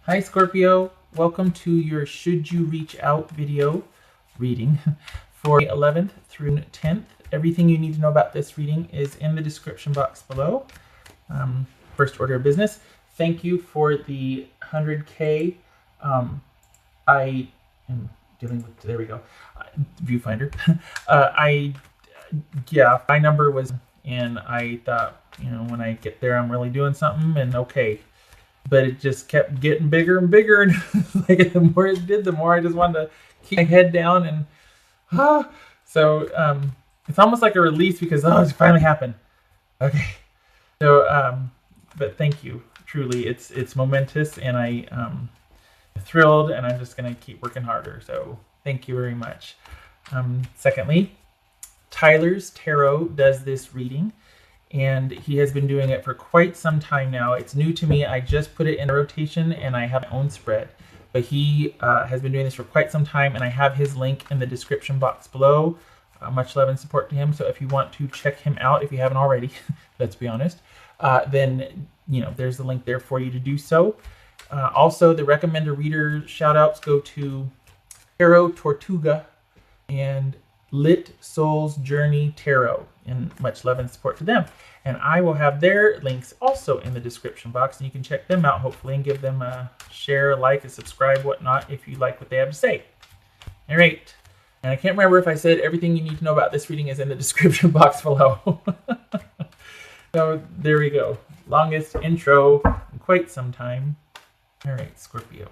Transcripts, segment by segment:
Hi Scorpio, welcome to your Should You Reach Out video reading for May 11th through 10th. Everything you need to know about this reading is in the description box below. First order of business, thank you for the 100K. I am dealing with, there we go, viewfinder. My number was, and I thought, when I get there, I'm really doing something, and okay. But it just kept getting bigger and bigger, and like the more it did, the more I just wanted to keep my head down, and so it's almost like a release because it finally happened. Okay, so but thank you, truly, it's momentous, and I'm thrilled, and I'm just gonna keep working harder. So thank you very much. Secondly, Tyler's Tarot does this reading, and he has been doing it for quite some time now. It's new to me. I just put it in rotation, and I have my own spread. But he has been doing this for quite some time, and I have his link in the description box below. Much love and support to him. So if you want to check him out, if you haven't already, let's be honest, then there's the link there for you to do so. Also, the recommender reader shout outs go to Tarot Tortuga and Lit Souls Journey Tarot, and much love and support to them. And I will have their links also in the description box, and you can check them out hopefully and give them a share, a like, a subscribe, whatnot, if you like what they have to say. All right, and I can't remember if I said everything you need to know about this reading is in the description box below. So there we go, longest intro in quite some time. All right, Scorpio,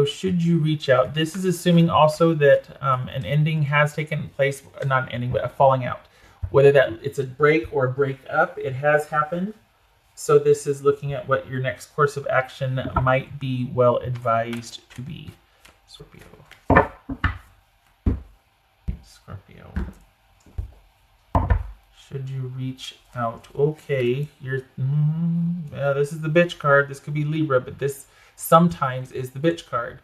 should you reach out? This is assuming also that an ending has taken place, not an ending, but a falling out. Whether that it's a break or a break up, it has happened. So this is looking at what your next course of action might be well advised to be. Scorpio. Should you reach out? Okay, this is the bitch card. This could be Libra, but this sometimes is the bitch card.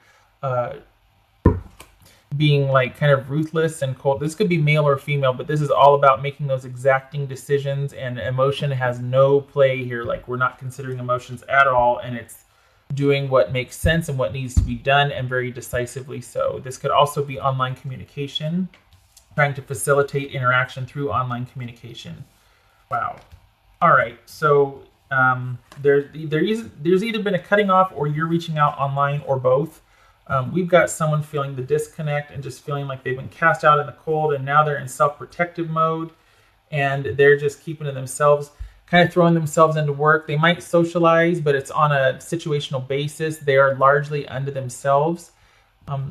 Being like kind of ruthless and cold. This could be male or female, but this is all about making those exacting decisions, and emotion has no play here. Like, we're not considering emotions at all, and it's doing what makes sense and what needs to be done, and very decisively so. This could also be online communication, trying to facilitate interaction through online communication. Wow. All right, so there's either been a cutting off, or you're reaching out online, or both. We've got someone feeling the disconnect and just feeling like they've been cast out in the cold, and now they're in self-protective mode, and they're just keeping to themselves, kind of throwing themselves into work. They might socialize, but it's on a situational basis. They are largely unto themselves.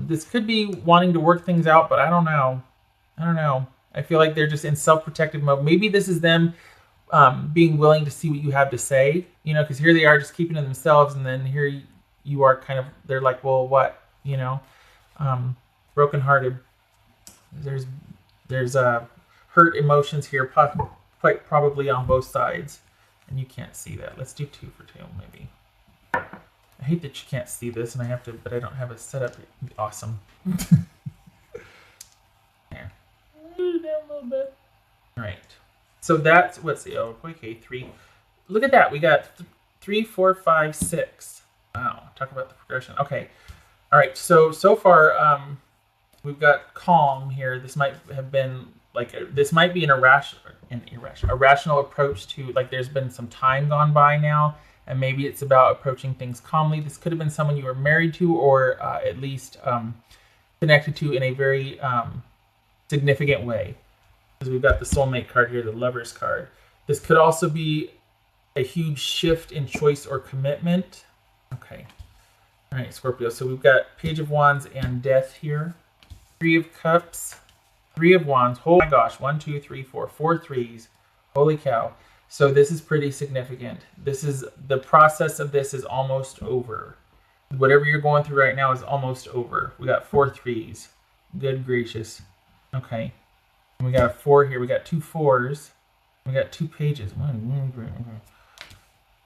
This could be wanting to work things out, but I don't know. I feel like they're just in self-protective mode. Maybe this is them being willing to see what you have to say, because here they are just keeping to themselves, and then here you are kind of, they're like, well, what, brokenhearted. There's hurt emotions here, quite probably on both sides, and you can't see that. Let's do 2 for 2, maybe. I hate that you can't see this, and I have to, but I don't have it set up. Awesome. There. Down a little bit. All right. So that's, let's see. Oh, okay, 3. Look at that. We got 3, 4, 5, 6. Wow. Talk about the progression. Okay. All right. So far, we've got calm here. This might have been like, this might be an irrational approach to, like, there's been some time gone by now, and maybe it's about approaching things calmly. This could have been someone you were married to, or at least connected to in a very significant way. Because we've got the Soulmate card here, the Lover's card. This could also be a huge shift in choice or commitment. Okay. All right, Scorpio. So we've got Page of Wands and Death here. 3 of Cups. 3 of Wands. Oh my gosh. 1, 2, 3, 4. 4 threes. Holy cow. So this is pretty significant. This is, the process of this is almost over. Whatever you're going through right now is almost over. We got 4 threes. Good gracious. Okay. And we got a 4 here. We got 2 4s. We got 2 pages.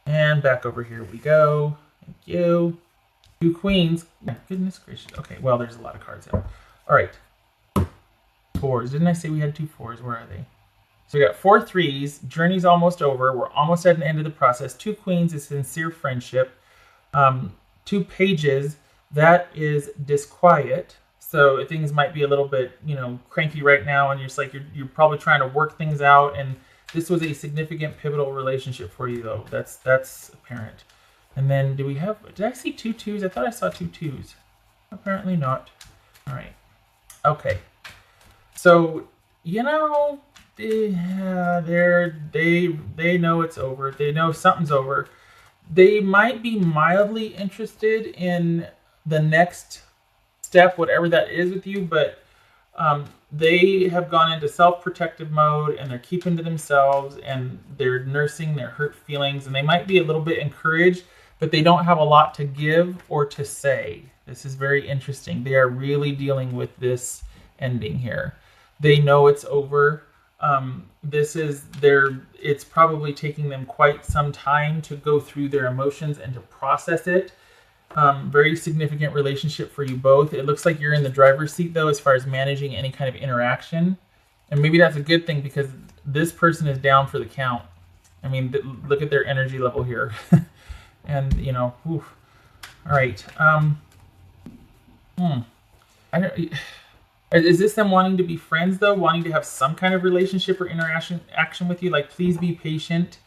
And back over here we go. Thank you. 2 queens. Goodness gracious. Okay, well, there's a lot of cards out. All right. 4s. Didn't I say we had 2 4s? Where are they? So we got 4 threes. Journey's almost over. We're almost at an end of the process. 2 queens is sincere friendship. 2 pages, that is disquiet. So things might be a little bit, cranky right now, and you're just like you're probably trying to work things out. And this was a significant pivotal relationship for you, though. That's apparent. And then did I see 2 2s? I thought I saw 2 2s. Apparently not. All right. Okay. So, they know it's over. They know something's over. They might be mildly interested in the next step, whatever that is with you, but they have gone into self-protective mode, and they're keeping to themselves, and they're nursing their hurt feelings, and they might be a little bit encouraged, but they don't have a lot to give or to say. This is very interesting. They are really dealing with this ending here. They know it's over. It's probably taking them quite some time to go through their emotions and to process it. Very significant relationship for you both. It looks like you're in the driver's seat, though, as far as managing any kind of interaction. And maybe that's a good thing, because this person is down for the count. I mean, look at their energy level here. And, all right. Is this them wanting to be friends, though? Wanting to have some kind of relationship or action with you? Like, please be patient.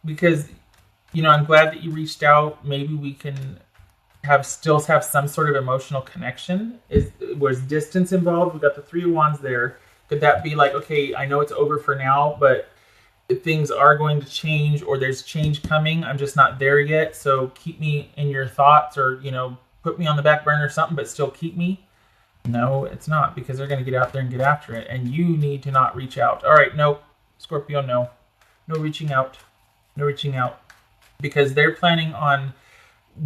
Because, I'm glad that you reached out. Maybe we can still have some sort of emotional connection. Was distance involved? We got the 3 of Wands there. Could that be like, okay, I know it's over for now, but things are going to change, or there's change coming. I'm just not there yet. So keep me in your thoughts, or, put me on the back burner or something, but still keep me. No, it's not, because they're going to get out there and get after it, and you need to not reach out. All right, no, Scorpio, no reaching out, because they're planning on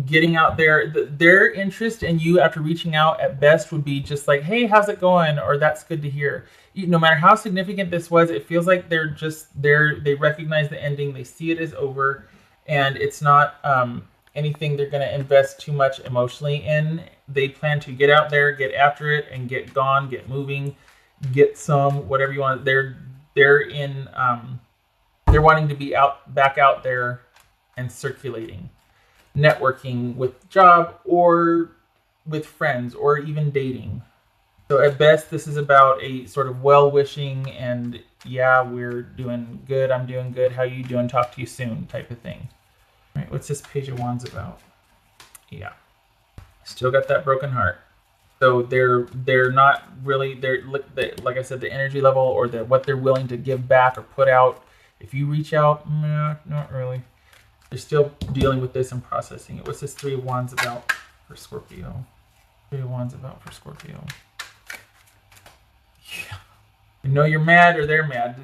getting out there. Their interest in you after reaching out at best would be just like, hey, how's it going? Or that's good to hear. No matter how significant this was, it feels like they recognize the ending. They see it as over, and it's not anything they're going to invest too much emotionally in. They plan to get out there, get after it, and get gone, get moving, get some, whatever you want. They're wanting to be back out there and circulating, networking with job or with friends, or even dating. So at best, this is about a sort of well-wishing and, yeah, we're doing good, I'm doing good, how you doing, talk to you soon type of thing. All right, what's this Page of Wands about? Yeah. Still got that broken heart. So they're not really, like I said, the energy level or what they're willing to give back or put out. If you reach out, not really. They're still dealing with this and processing it. What's this 3 of Wands about for Scorpio? 3 of Wands about for Scorpio. Yeah. You're mad, or they're mad.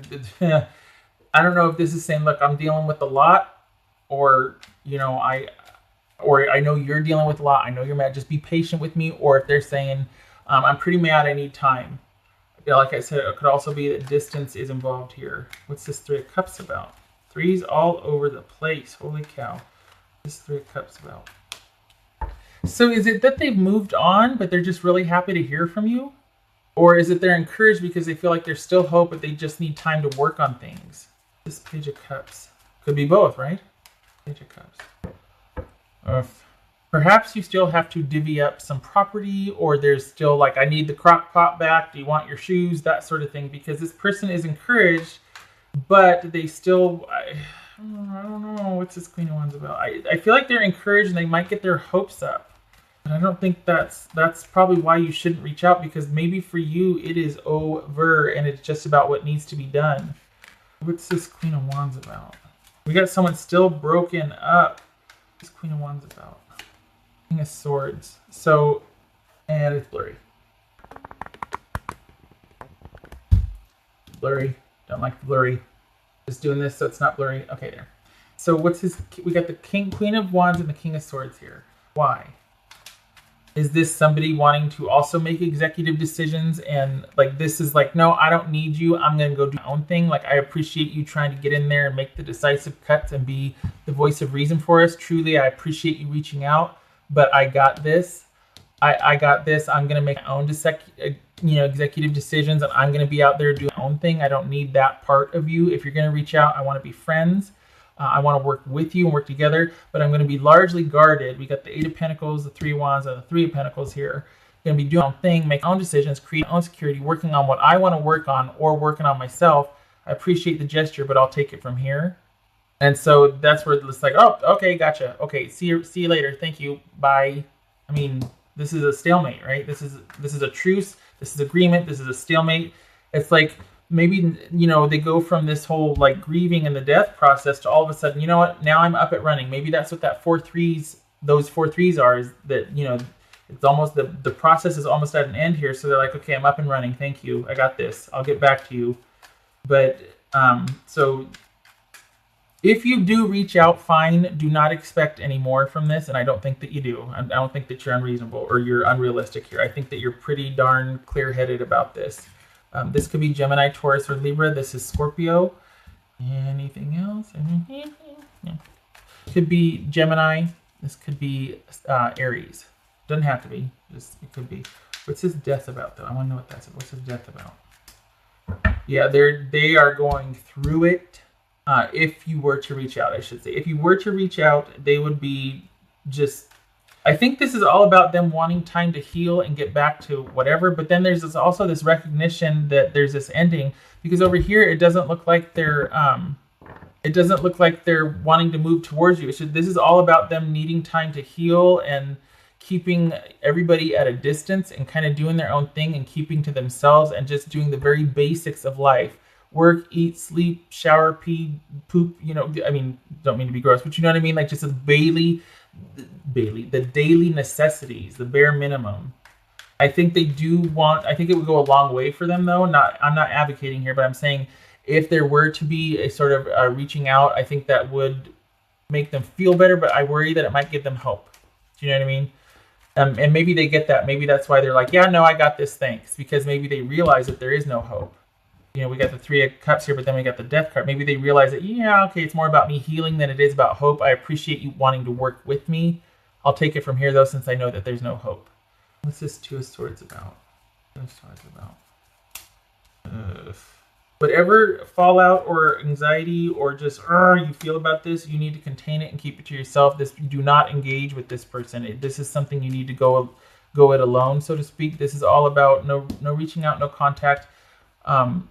I don't know if this is saying, look, I'm dealing with a lot, or, I know you're dealing with a lot. I know you're mad. Just be patient with me. Or if they're saying, I'm pretty mad, I need time. Like I said, it could also be that distance is involved here. What's this 3 of Cups about? 3's all over the place. Holy cow. This 3 of Cups about. So is it that they've moved on, but they're just really happy to hear from you? Or is it they're encouraged because they feel like there's still hope, but they just need time to work on things? This Page of Cups. Could be both, right? Page of Cups. Perhaps you still have to divvy up some property, or there's still like, I need the crock pot back. Do you want your shoes? That sort of thing. Because this person is encouraged, but they still, I don't know. What's this Queen of Wands about? I feel like they're encouraged and they might get their hopes up. And I don't think that's probably why you shouldn't reach out, because maybe for you it is over and it's just about what needs to be done. What's this Queen of Wands about? We got someone still broken up. What's Queen of Wands about? King of Swords. So, and it's blurry. Blurry. Don't like the blurry. Just doing this so it's not blurry. Okay, there. So what's his? We got the Queen of Wands and the King of Swords here. Why? Is this somebody wanting to also make executive decisions, and like this is like, no, I don't need you. I'm going to go do my own thing. Like, I appreciate you trying to get in there and make the decisive cuts and be the voice of reason for us. Truly, I appreciate you reaching out, but I got this. I got this. I'm going to make my own executive decisions, and I'm going to be out there doing my own thing. I don't need that part of you. If you're going to reach out, I want to be friends. I want to work with you and work together, but I'm going to be largely guarded. We got the Eight of Pentacles, the Three of Wands, and the Three of Pentacles here. Going to be doing my own thing, making my own decisions, creating my own security, working on what I want to work on or working on myself. I appreciate the gesture, but I'll take it from here. And so that's where it's like, oh, okay, gotcha. Okay, see you later. Thank you. Bye. I mean, this is a stalemate, right? This is a truce. This is agreement. This is a stalemate. It's like maybe, you know, they go from this whole like grieving and the death process to all of a sudden, you know what? Now I'm up and running. Maybe that's what that 4 3s, those 4 3s are, is that, you know, it's almost the process is almost at an end here. So they're like, okay, I'm up and running. Thank you. I got this. I'll get back to you. But so if you do reach out, fine. Do not expect any more from this, and I don't think that you do. I don't think that you're unreasonable or you're unrealistic here. I think that you're pretty darn clear-headed about this. This could be Gemini, Taurus, or Libra. This is Scorpio. Anything else? Yeah. Could be Gemini. This could be Aries. Doesn't have to be. Just it could be. What's his death about, though? I want to know what that's. What's his death about? Yeah, they are going through it. If you were to reach out, I should say. If you were to reach out, they would be just... I think this is all about them wanting time to heal and get back to whatever. But then there's also this recognition that there's this ending. Because over here, it doesn't look like they're... it doesn't look like they're wanting to move towards you. This is all about them needing time to heal and keeping everybody at a distance and kind of doing their own thing and keeping to themselves and just doing the very basics of life. Work, eat, sleep, shower, pee, poop, you know, I mean, don't mean to be gross, but you know what I mean? Like just the daily necessities, the bare minimum. I think they do want, I think it would go a long way for them though. I'm not advocating here, but I'm saying if there were to be a sort of reaching out, I think that would make them feel better, but I worry that it might give them hope. Do you know what I mean? And maybe they get that. Maybe that's why they're like, yeah, no, I got this, thanks. Because maybe they realize that there is no hope. You know, we got the Three of Cups here, but then we got the Death card. Maybe they realize that, yeah, okay, it's more about me healing than it is about hope. I appreciate you wanting to work with me. I'll take it from here, though, since I know that there's no hope. What's this Two of Swords about? Two of Swords about? Whatever fallout or anxiety or just you feel about this, you need to contain it and keep it to yourself. Do not engage with this person. This is something you need to go it alone, so to speak. This is all about no reaching out, no contact.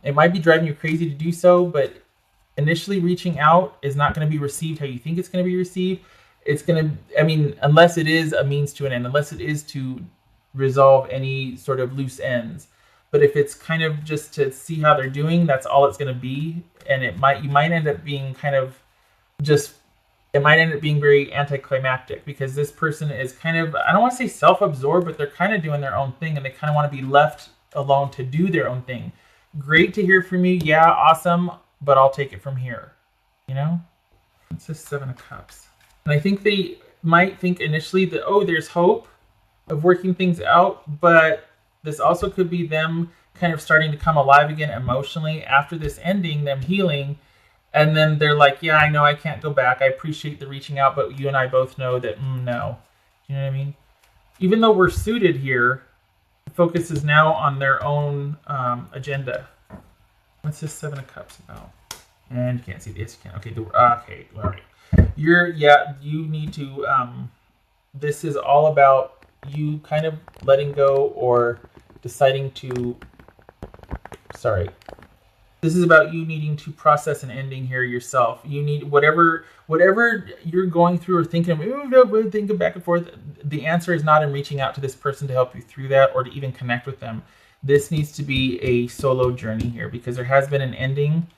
It might be driving you crazy to do so, but initially reaching out is not going to be received how you think it's going to be received. It's going to, I mean, unless it is a means to an end, unless it is to resolve any sort of loose ends. But if it's kind of just to see how they're doing, that's all it's going to be. And you might end up being kind of it might end up being very anticlimactic because this person is kind of, I don't want to say self-absorbed, but they're kind of doing their own thing and they kind of want to be left alone to do their own thing. Great to hear from you. Yeah, awesome. But I'll take it from here. You know? It's just Seven of Cups. And I think they might think initially that, oh, there's hope of working things out. But this also could be them kind of starting to come alive again emotionally after this ending, them healing. And then they're like, yeah, I know I can't go back. I appreciate the reaching out, but you and I both know that, no. You know what I mean? Even though we're suited here, focus is now on their own agenda. What's this Seven of Cups about? And you can't see this. You can't. Okay. Okay. All right. You need to. This is all about you kind of letting go or deciding to. Sorry. This is about you needing to process an ending here yourself. You need whatever you're going through or thinking back and forth. The answer is not in reaching out to this person to help you through that or to even connect with them. This needs to be a solo journey here because there has been an ending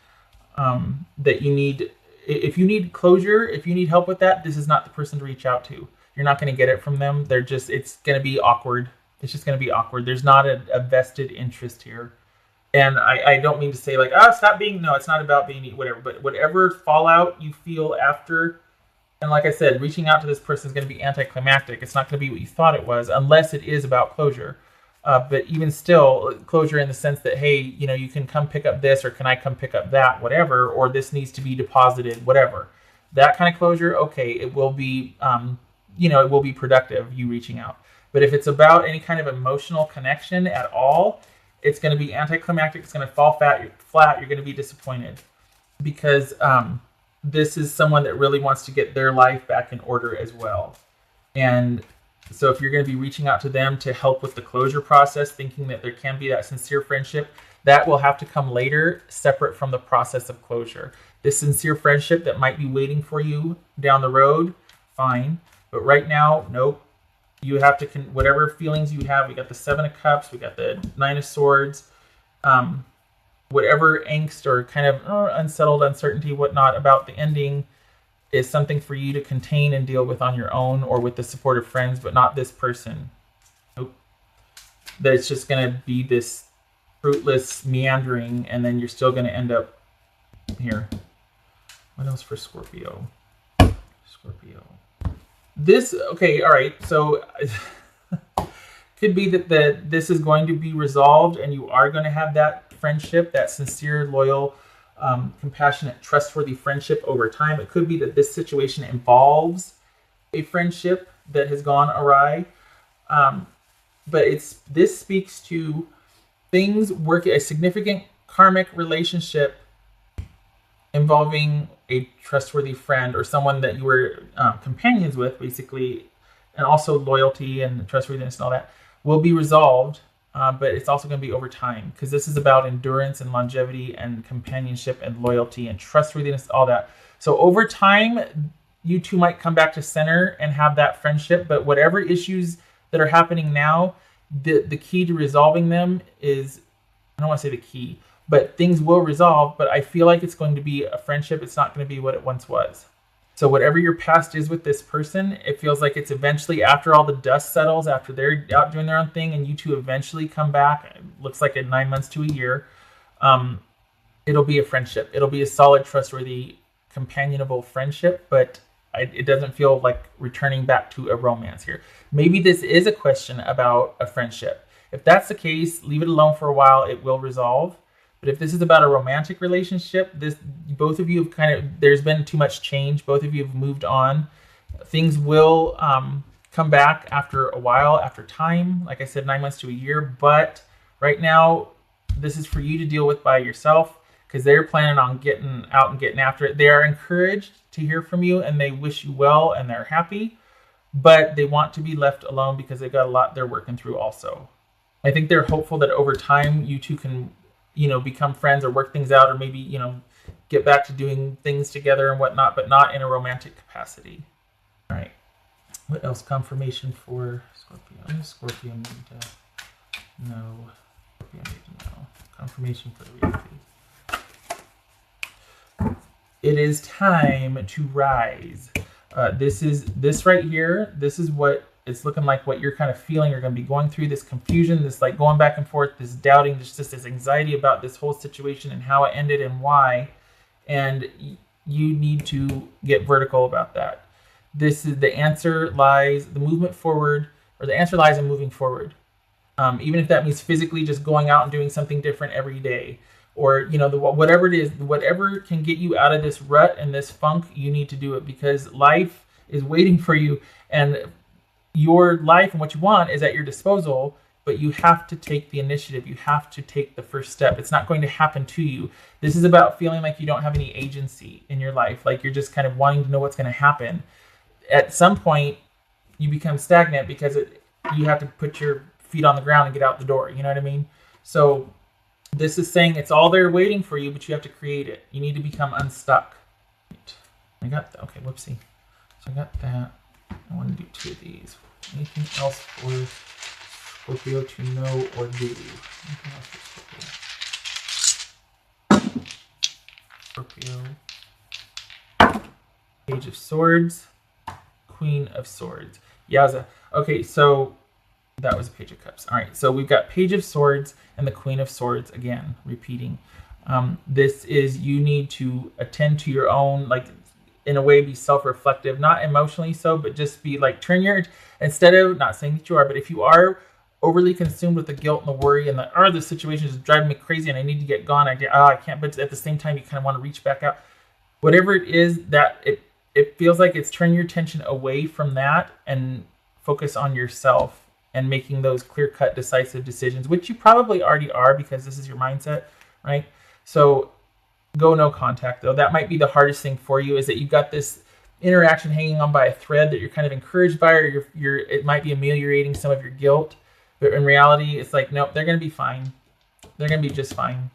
that you need. If you need closure, if you need help with that, this is not the person to reach out to. You're not going to get it from them. It's going to be awkward. It's just going to be awkward. There's not a vested interest here. And I don't mean to say like, stop being, no, it's not about being whatever, but whatever fallout you feel after, and like I said, reaching out to this person is going to be anticlimactic. It's not going to be what you thought it was, unless it is about closure. But even still, closure in the sense that, hey, you know, you can come pick up this, or can I come pick up that, whatever, or this needs to be deposited, whatever. That kind of closure, okay, it will be, it will be productive, you reaching out. But if it's about any kind of emotional connection at all, it's going to be anticlimactic. It's going to fall flat. You're going to be disappointed because this is someone that really wants to get their life back in order as well. And so if you're going to be reaching out to them to help with the closure process, thinking that there can be that sincere friendship, that will have to come later, separate from the process of closure. This sincere friendship that might be waiting for you down the road, fine. But right now, nope. You have to, whatever feelings you have, we got the 7 of Cups, we got the 9 of Swords, whatever angst or kind of unsettled uncertainty, whatnot about the ending is something for you to contain and deal with on your own or with the support of friends, but not this person. Nope. That it's just going to be this fruitless meandering, and then you're still going to end up here. What else for Scorpio? Scorpio. This, okay, all right, so could be that this is going to be resolved and you are going to have that friendship, that sincere, loyal, compassionate, trustworthy friendship over time. It could be that this situation involves a friendship that has gone awry. But this speaks to things work, a significant karmic relationship involving a trustworthy friend or someone that you were companions with, basically, and also loyalty and trustworthiness and all that will be resolved. But it's also going to be over time, because this is about endurance and longevity and companionship and loyalty and trustworthiness, all that. So over time, you two might come back to center and have that friendship. But whatever issues that are happening now, the key to resolving them is, I don't want to say the key, but things will resolve. But I feel like it's going to be a friendship. It's not going to be what it once was. So whatever your past is with this person, it feels like it's eventually, after all the dust settles, after they're out doing their own thing and you two eventually come back, it looks like in 9 months to a year, it'll be a friendship. It'll be a solid, trustworthy, companionable friendship, but it doesn't feel like returning back to a romance here. Maybe this is a question about a friendship. If that's the case, leave it alone for a while. It will resolve. But if this is about a romantic relationship, both of you have there's been too much change. Both of you have moved on. Things will come back after a while, after time. Like I said, 9 months to a year. But right now, this is for you to deal with by yourself, because they're planning on getting out and getting after it. They are encouraged to hear from you, and they wish you well, and they're happy. But they want to be left alone because they've got a lot they're working through also. I think they're hopeful that over time, you two can become friends or work things out, or maybe, get back to doing things together and whatnot, but not in a romantic capacity. All right. What else? Confirmation for Scorpio. Scorpio need to know. Scorpio need to know. Confirmation for the reality. It is time to rise. This right here. This is what it's looking like, what you're kind of feeling. You're going to be going through this confusion, this like going back and forth, this doubting, just this anxiety about this whole situation and how it ended and why. And you need to get vertical about that. This is the answer lies, the movement forward, or the answer lies in moving forward. Even if that means physically just going out and doing something different every day, or, whatever it is, whatever can get you out of this rut and this funk, you need to do it, because life is waiting for you. And your life and what you want is at your disposal, but you have to take the initiative. You have to take the first step. It's not going to happen to you. This is about feeling like you don't have any agency in your life, like you're just kind of wanting to know what's going to happen. At some point, you become stagnant because you have to put your feet on the ground and get out the door. You know what I mean? So this is saying it's all there waiting for you, but you have to create it. You need to become unstuck. I got that. Okay, whoopsie. So I got that. I want to do 2 of these. Anything else for Scorpio to know or do? Anything else for Scorpio? Page of Swords. Queen of Swords. Yowza. Okay, so that was a Page of Cups. All right, so we've got Page of Swords and the Queen of Swords again, repeating. This is, you need to attend to your own, like, in a way, be self-reflective, not emotionally so, but just be like, instead of, not saying that you are, but if you are overly consumed with the guilt and the worry and the situation is driving me crazy and I need to get gone, I can't, but at the same time, you kind of want to reach back out. Whatever it is, that it feels like it's turning your attention away from that and focus on yourself and making those clear-cut, decisive decisions, which you probably already are, because this is your mindset, right? So Go no contact, though. That might be the hardest thing for you, is that you've got this interaction hanging on by a thread that you're kind of encouraged by, or it might be ameliorating some of your guilt. But in reality, it's like, nope, they're going to be fine. They're going to be just fine.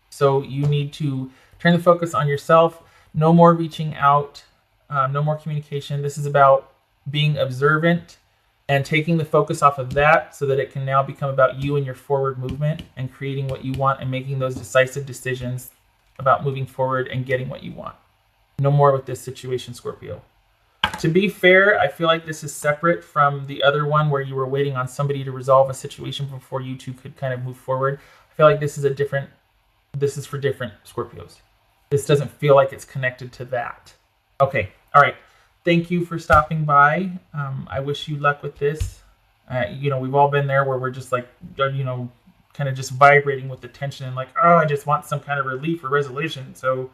So you need to turn the focus on yourself. No more reaching out. No more communication. This is about being observant and taking the focus off of that so that it can now become about you and your forward movement and creating what you want and making those decisive decisions about moving forward and getting what you want. No more with this situation, Scorpio. To be fair, I feel like this is separate from the other one where you were waiting on somebody to resolve a situation before you two could kind of move forward. I feel like this is for different Scorpios. This doesn't feel like it's connected to that. Okay, all right. Thank you for stopping by. I wish you luck with this. We've all been there where we're just like, kind of just vibrating with the tension and like, oh, I just want some kind of relief or resolution. So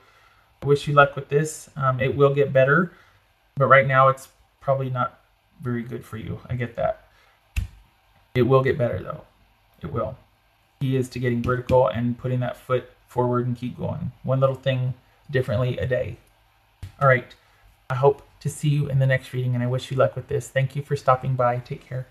I wish you luck with this. It will get better, but right now it's probably not very good for you. I get that. It will get better though. It will. Key is to getting vertical and putting that foot forward and keep going. One little thing differently a day. All right. I hope to see you in the next reading, and I wish you luck with this. Thank you for stopping by. Take care.